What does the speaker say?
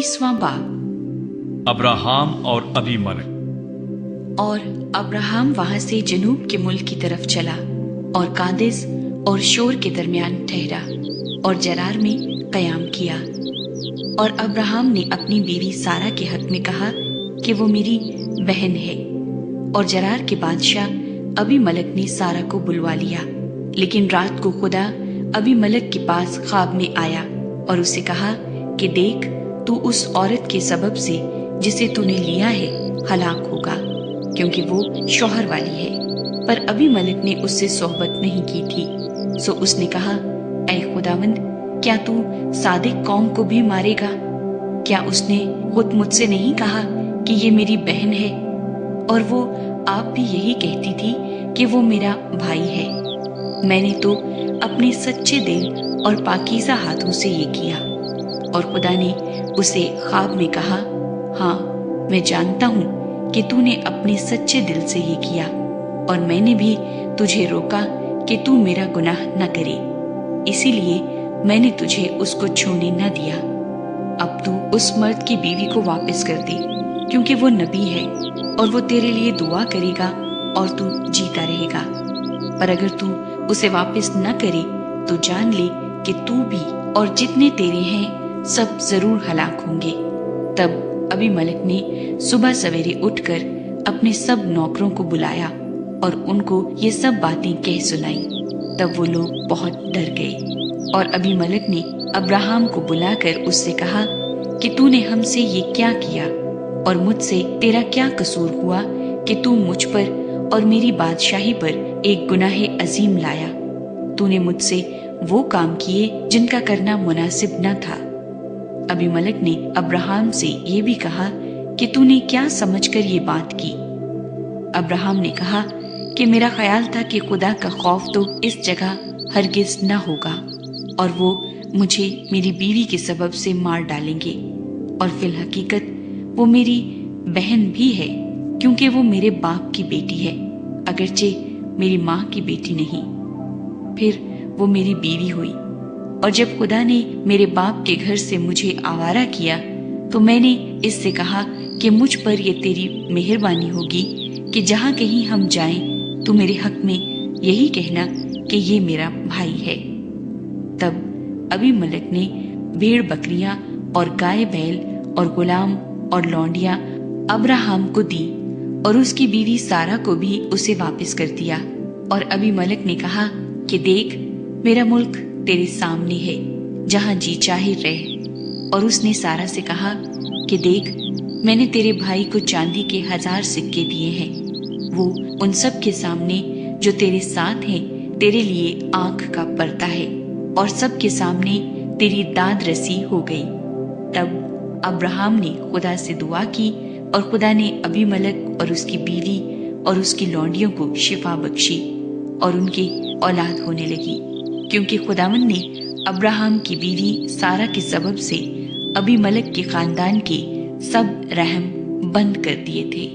21वां बाब। अब्राहम और अबीमेलेक। और अब्राहम वहां से जनूब के मुल्क की तरफ चला और कादेश और शोर के दरमियान ठहरा और जरार में कयाम किया। और अब्राहम ने अपनी बीवी सारा के हक में कहा कि वो मेरी बहन है। और जरार के बादशाह अबीमेलेक ने सारा को बुलवा लिया। लेकिन रात को खुदा अबीमेलेक के पास ख्वाब में आया और उसे कहा कि देख, तू उस औरत के सबब से जिसे तूने लिया है हलाक होगा, क्योंकि वो शौहर वाली है। पर अबीमेलेक ने उससे सोहबत नहीं की थी। सो उसने कहा, ऐ खुदावंद, क्या तू सादिक कौम को भी मारेगा? क्या उसने खुद मुझसे नहीं कहा कि ये मेरी बहन है? और वो आप भी यही कहती थी कि वो मेरा भाई है। मैंने तो अपने सच्चे दिल और पाकीज़ा हाथों से ये किया। और खुदा ने उसे ख्वाब में कहा, हाँ, मैं जानता हूँ कि तूने अपने सच्चे दिल से ये किया, और मैंने भी तुझे रोका कि तू मेरा गुनाह न करे, इसीलिए मैंने तुझे उसको छूने न दिया। अब तू उस मर्द की बीवी को वापस कर दे, क्योंकि वो नबी है और वो तेरे लिए दुआ करेगा और तू जीता रहेगा। पर अगर तू उसे वापस न करे तो जान ले कि तू भी और जितने तेरे हैं सब जरूर हलाक होंगे। तब अबीमेलेक ने सुबह सवेरे उठकर अपने सब नौकरों को बुलाया और उनको ये सब बातें कह सुनाई। तब वो लोग बहुत डर गए। और अबीमेलेक ने अब्राहम को बुलाकर उससे कहा कि तूने हमसे ये क्या किया, और मुझसे तेरा क्या कसूर हुआ कि तू मुझ पर और मेरी बादशाही पर एक गुनाह अजीम लाया? तूने मुझसे वो काम किए जिनका करना मुनासिब न था। अबीमेलेक ने अब्राहम से ये भी कहा कि तूने क्या समझकर ये बात की? अब्राहम ने कहा कि मेरा ख्याल था कि खुदा का खौफ तो इस जगह हरगिज न होगा, और वो मुझे मेरी बीवी के सबब से मार डालेंगे। और फिल हकीकत वो मेरी बहन भी है, क्योंकि वो मेरे बाप की बेटी है, अगरचे मेरी माँ की बेटी नहीं। फिर वो मेरी बीवी हुई। और जब खुदा ने मेरे बाप के घर से मुझे आवारा किया, तो मैंने इससे कहा कि मुझ पर ये तेरी मेहरबानी होगी कि जहाँ कहीं हम जाएं तो मेरे हक में यही कहना कि ये मेरा भाई है। तब अबीमेलेक ने भेड़ बकरियां और गाय बैल और गुलाम और लौंडियां अब्राहम को दी, और उसकी बीवी सारा को भी उसे वापस कर दिया। और अबीमेलेक ने कहा कि देख, मेरा मुल्क तेरे सामने है, जहाँ जी चाहे रह। और उसने सारा से कहा कि देख, मैंने तेरे भाई को चांदी के 1000 सिक्के दिए हैं। वो उन सब के सामने जो तेरे साथ हैं तेरे लिए आंख का पर्दा है, और सब के सामने तेरी दाद रसी हो गई। तब अब्राहम ने खुदा से दुआ की, और खुदा ने अबीमेलेक और उसकी बीवी और उसकी लौंडियों को शिफा बख्शी, और उनकी औलाद होने लगी, क्योंकि खुदावंद ने अब्राहम की बीवी सारा के सबब से अबीमेलेक के खानदान के सब रहम बंद कर दिए थे।